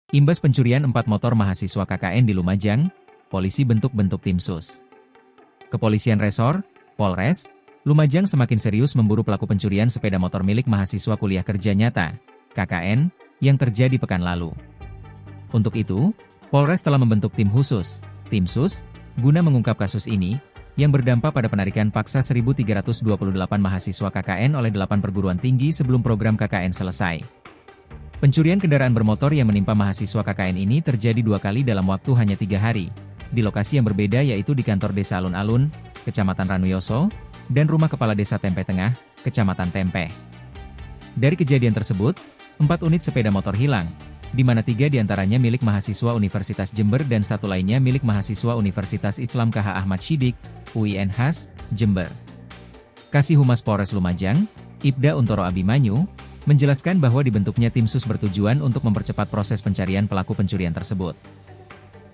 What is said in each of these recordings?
Imbas pencurian 4 motor mahasiswa KKN di Lumajang, polisi bentuk tim sus. Kepolisian Resor, Polres, Lumajang semakin serius memburu pelaku pencurian sepeda motor milik mahasiswa kuliah kerja nyata, KKN, yang terjadi pekan lalu. Untuk itu, Polres telah membentuk tim khusus, tim sus, guna mengungkap kasus ini, yang berdampak pada penarikan paksa 1.328 mahasiswa KKN oleh 8 perguruan tinggi sebelum program KKN selesai. Pencurian kendaraan bermotor yang menimpa mahasiswa KKN ini terjadi 2 kali dalam waktu hanya 3 hari, di lokasi yang berbeda yaitu di kantor Desa Alun-Alun, Kecamatan Ranuyoso, dan Rumah Kepala Desa Tempe Tengah, Kecamatan Tempe. Dari kejadian tersebut, 4 unit sepeda motor hilang, di mana 3 diantaranya milik mahasiswa Universitas Jember dan 1 lainnya milik mahasiswa Universitas Islam KH Ahmad Syidik, UINHAS, Jember. Kasih Humas Polres Lumajang, Ibda Untoro Abimanyu, menjelaskan bahwa dibentuknya tim sus bertujuan untuk mempercepat proses pencarian pelaku pencurian tersebut.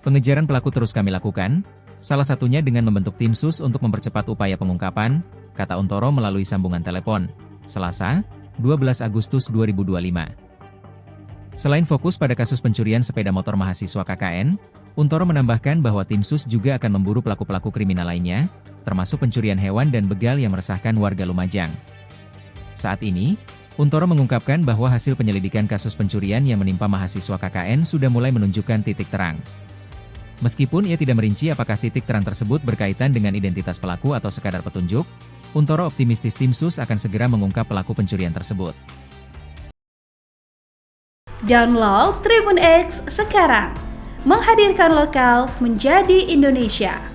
Pengejaran pelaku terus kami lakukan, salah satunya dengan membentuk tim sus untuk mempercepat upaya pengungkapan, kata Untoro melalui sambungan telepon, Selasa, 12 Agustus 2025. Selain fokus pada kasus pencurian sepeda motor mahasiswa KKN, Untoro menambahkan bahwa tim sus juga akan memburu pelaku-pelaku kriminal lainnya, termasuk pencurian hewan dan begal yang meresahkan warga Lumajang. Saat ini, Untoro mengungkapkan bahwa hasil penyelidikan kasus pencurian yang menimpa mahasiswa KKN sudah mulai menunjukkan titik terang. Meskipun ia tidak merinci apakah titik terang tersebut berkaitan dengan identitas pelaku atau sekadar petunjuk, Untoro optimistis tim sus akan segera mengungkap pelaku pencurian tersebut. Download Tribun X sekarang, menghadirkan lokal menjadi Indonesia.